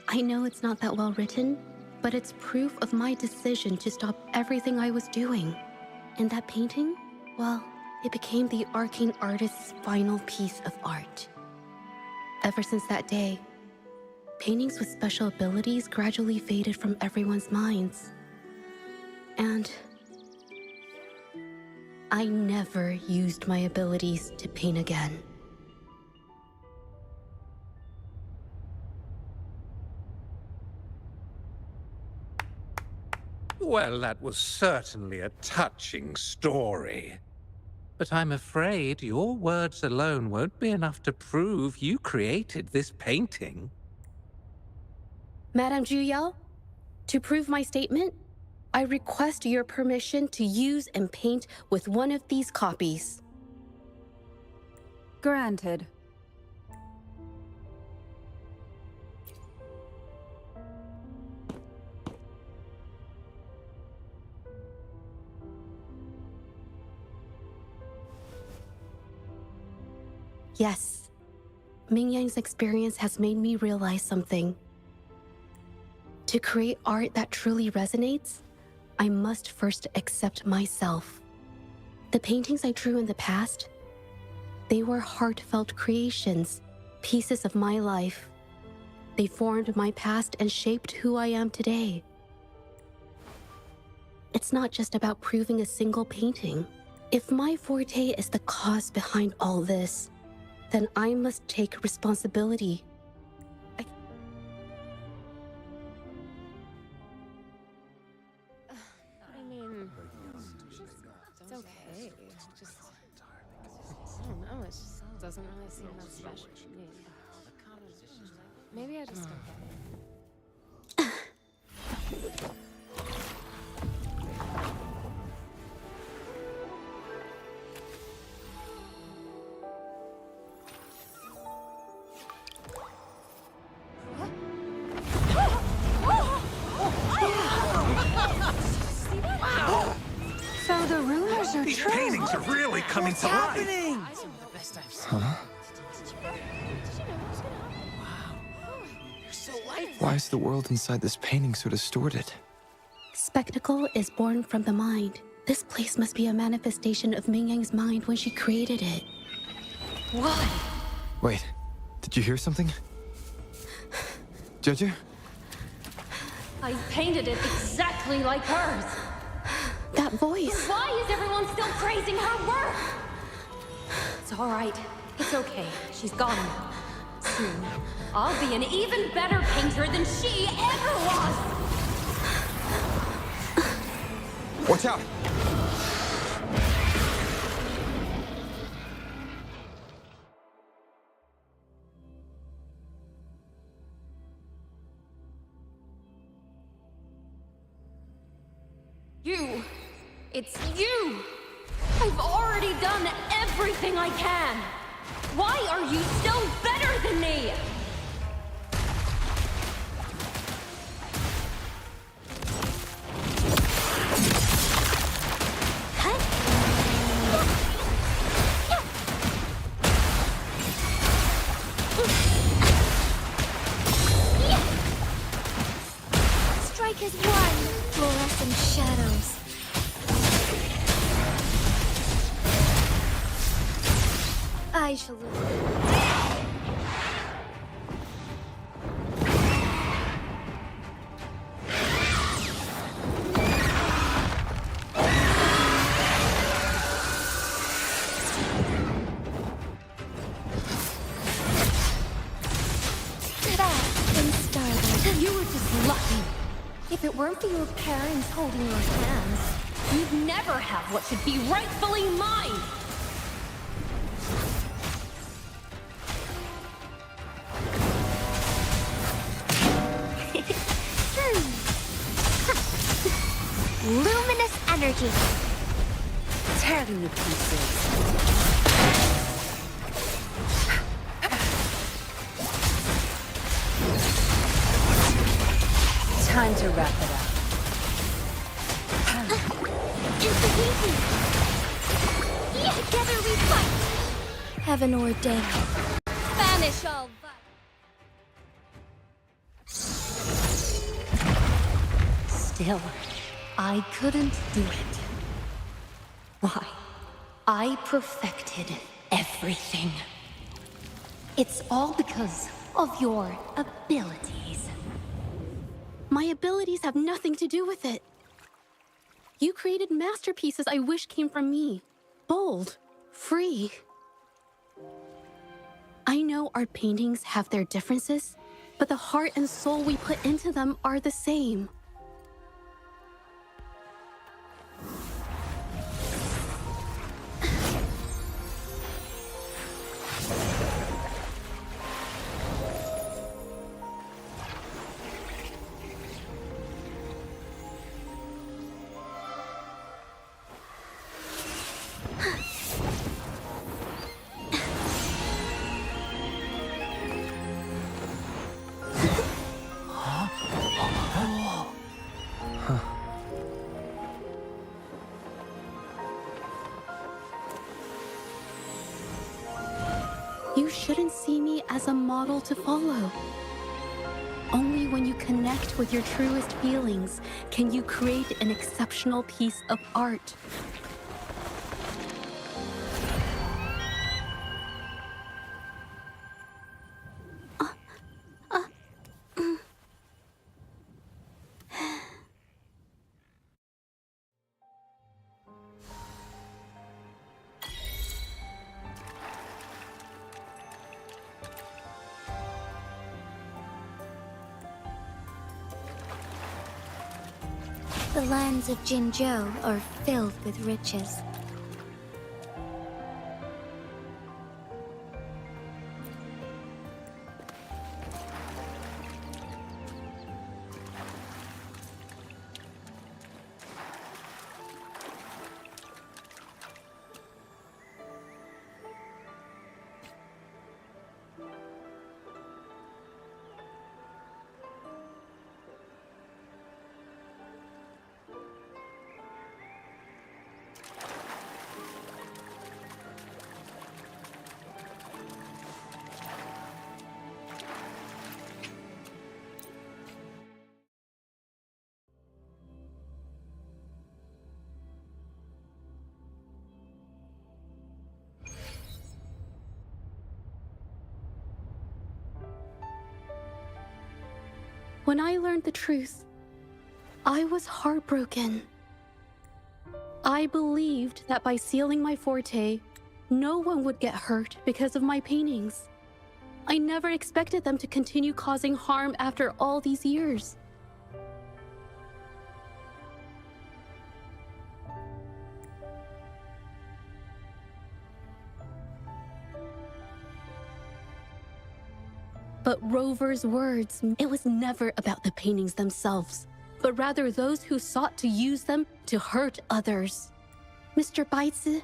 Speaker 7: I know it's not that well written, but it's proof of my decision to stop everything I was doing. And that painting, well, it became the arcane artist's final piece of art. Ever since that day, paintings with special abilities gradually faded from everyone's minds. And I never used my abilities to paint again.
Speaker 6: Well, that was certainly a touching story. But I'm afraid your words alone won't be enough to prove you created this painting.
Speaker 7: Madame Juyao, to prove my statement, I request your permission to use and paint with one of these copies.
Speaker 8: Granted.
Speaker 7: Yes, Mingyang's experience has made me realize something. To create art that truly resonates, I must first accept myself. The paintings I drew in the past, they were heartfelt creations, pieces of my life. They formed my past and shaped who I am today. It's not just about proving a single painting. If my forte is the cause behind all this, then I must take responsibility.
Speaker 2: I mean, it's okay. It's just, I don't know, it just doesn't really seem that special to me. Maybe I just don't get it.
Speaker 6: These paintings are really coming to life.
Speaker 5: Huh? Why is the world inside this painting so distorted?
Speaker 7: Spectacle is born from the mind. This place must be a manifestation of Ming Yang's mind when she created it.
Speaker 2: Why?
Speaker 5: Wait, did you hear something? Jojo?
Speaker 2: I painted it exactly like hers.
Speaker 7: That voice.
Speaker 2: Why is everyone still praising her work? It's all right. It's okay. She's gone now. Soon, I'll be an even better painter than she ever was.
Speaker 5: Watch out!
Speaker 2: You! It's you! I've already done everything I can! Why are you still better than me?
Speaker 3: Strikers won! Fluorescent shadows. I shall lose.
Speaker 2: You were just lucky. If it weren't for your parents holding your hands, you'd never have what should be rightfully mine!
Speaker 3: Luminous energy.
Speaker 2: Tearing to pieces. Time to wrap it up.
Speaker 3: Together we fight. Heaven ordained. Banish all
Speaker 2: Still, I couldn't do it. Why? I perfected everything. It's all because of your abilities.
Speaker 7: My abilities have nothing to do with it. You created masterpieces I wish came from me. Bold, free. I know our paintings have their differences, but the heart and soul we put into them are the same. You shouldn't see me as a model to follow. Only when you connect with your truest feelings can you create an exceptional piece of art.
Speaker 3: The lands of Jinzhou are filled with riches.
Speaker 7: When I learned the truth, I was heartbroken. I believed that by sealing my forte, no one would get hurt because of my paintings. I never expected them to continue causing harm after all these years. But Rover's words, it was never about the paintings themselves, but rather those who sought to use them to hurt others. Mr. Baitsu,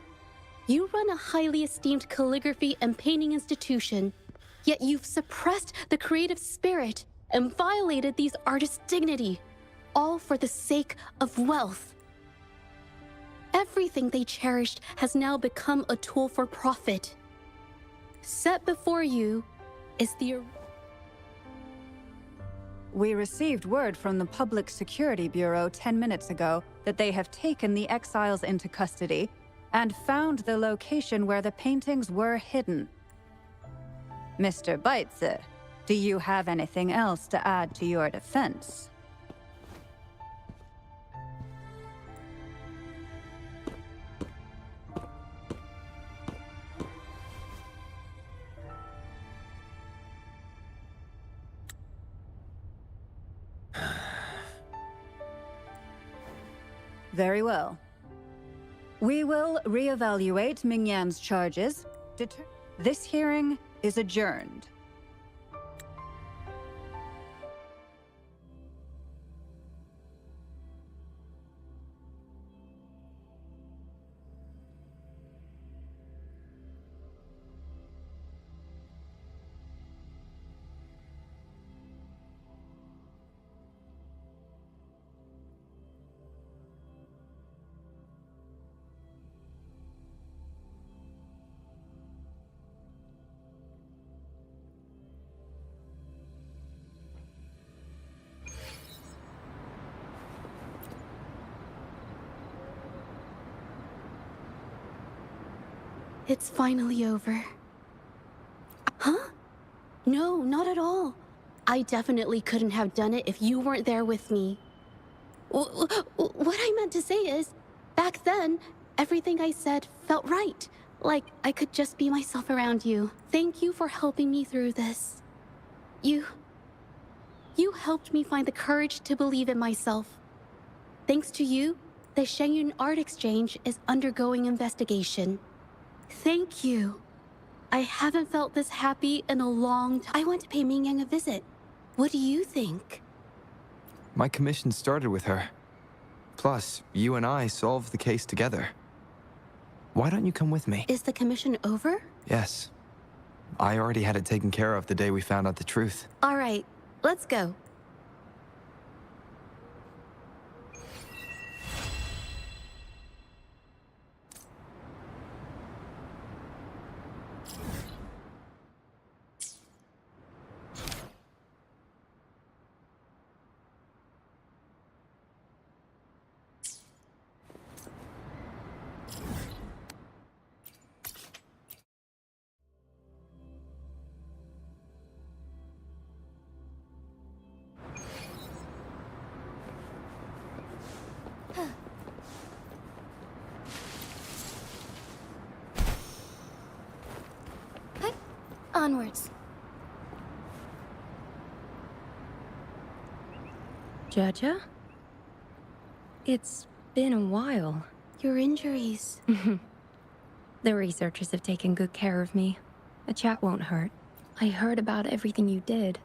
Speaker 7: you run a highly esteemed calligraphy and painting institution, yet you've suppressed the creative spirit and violated these artists' dignity, all for the sake of wealth. Everything they cherished has now become a tool for profit. Set before you is the...
Speaker 8: We received word from the Public Security Bureau 10 minutes ago that they have taken the exiles into custody and found the location where the paintings were hidden. Mr. Baitsu, do you have anything else to add to your defense? Very well. We will reevaluate Mingyan's charges. This hearing is adjourned.
Speaker 7: It's finally over. Huh? No, not at all. I definitely couldn't have done it if you weren't there with me. What I meant to say is, back then, everything I said felt right. Like I could just be myself around you. Thank you for helping me through this. You helped me find the courage to believe in myself. Thanks to you, the Shenyun Art Exchange is undergoing investigation. Thank you. I haven't felt this happy in a long time. I want to pay Mingyang a visit. What do you think?
Speaker 5: My commission started with her. Plus, you and I solved the case together. Why don't you come with me?
Speaker 7: Is the commission over?
Speaker 5: Yes. I already had it taken care of the day we found out the truth.
Speaker 7: All right, let's go. Onwards.
Speaker 2: Jaja? It's been a while.
Speaker 7: Your injuries.
Speaker 2: The researchers have taken good care of me. A chat won't hurt. I heard about everything you did.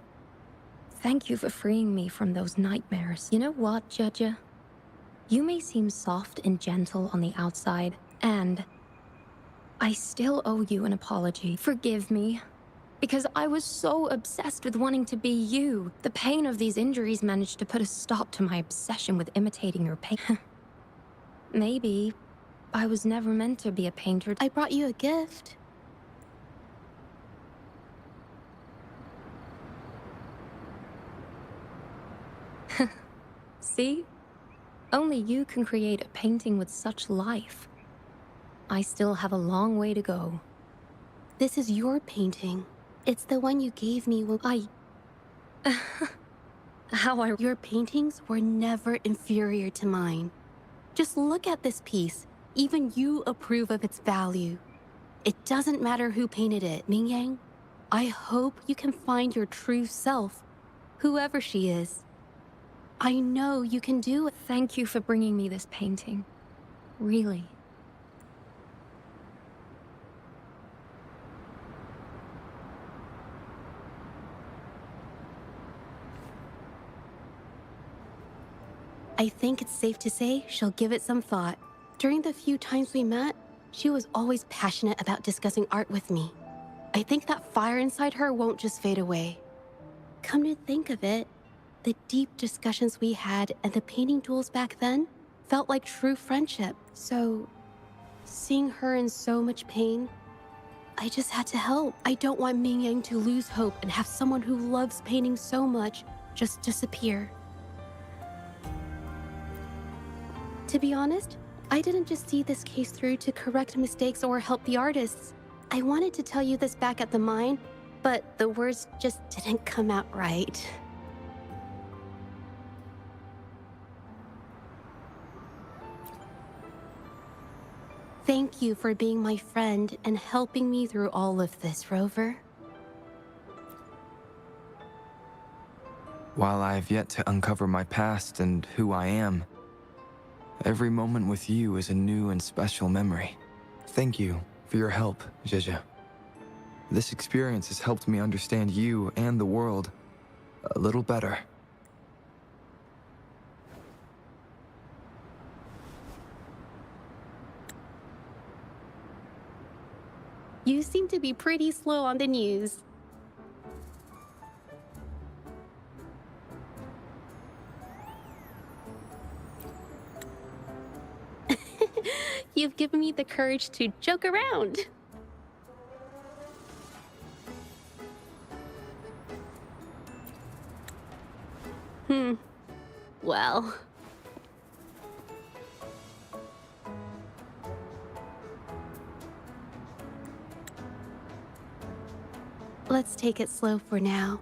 Speaker 2: Thank you for freeing me from those nightmares. You know what, Jaja? You may seem soft and gentle on the outside, and I still owe you an apology. Forgive me. Because I was so obsessed with wanting to be you. The pain of these injuries managed to put a stop to my obsession with imitating your pain. Maybe I was never meant to be a painter.
Speaker 7: I brought you a gift.
Speaker 2: See? Only you can create a painting with such life. I still have a long way to go.
Speaker 7: This is your painting. It's the one you gave me when Your paintings were never inferior to mine. Just look at this piece. Even you approve of its value. It doesn't matter who painted it, Mingyang. I hope you can find your true self, whoever she is. I know you can do it.
Speaker 2: Thank you for bringing me this painting. Really.
Speaker 7: I think it's safe to say she'll give it some thought. During the few times we met, she was always passionate about discussing art with me. I think that fire inside her won't just fade away. Come to think of it, the deep discussions we had and the painting duels back then felt like true friendship. So, seeing her in so much pain, I just had to help. I don't want Mingyang to lose hope and have someone who loves painting so much just disappear. To be honest, I didn't just see this case through to correct mistakes or help the artists. I wanted to tell you this back at the mine, but the words just didn't come out right. Thank you for being my friend and helping me through all of this, Rover.
Speaker 5: While I have yet to uncover my past and who I am, every moment with you is a new and special memory. Thank you for your help, Zhezhe. This experience has helped me understand you and the world a little better.
Speaker 7: You seem to be pretty slow on the news. You've given me the courage to joke around. Well. Let's take it slow for now.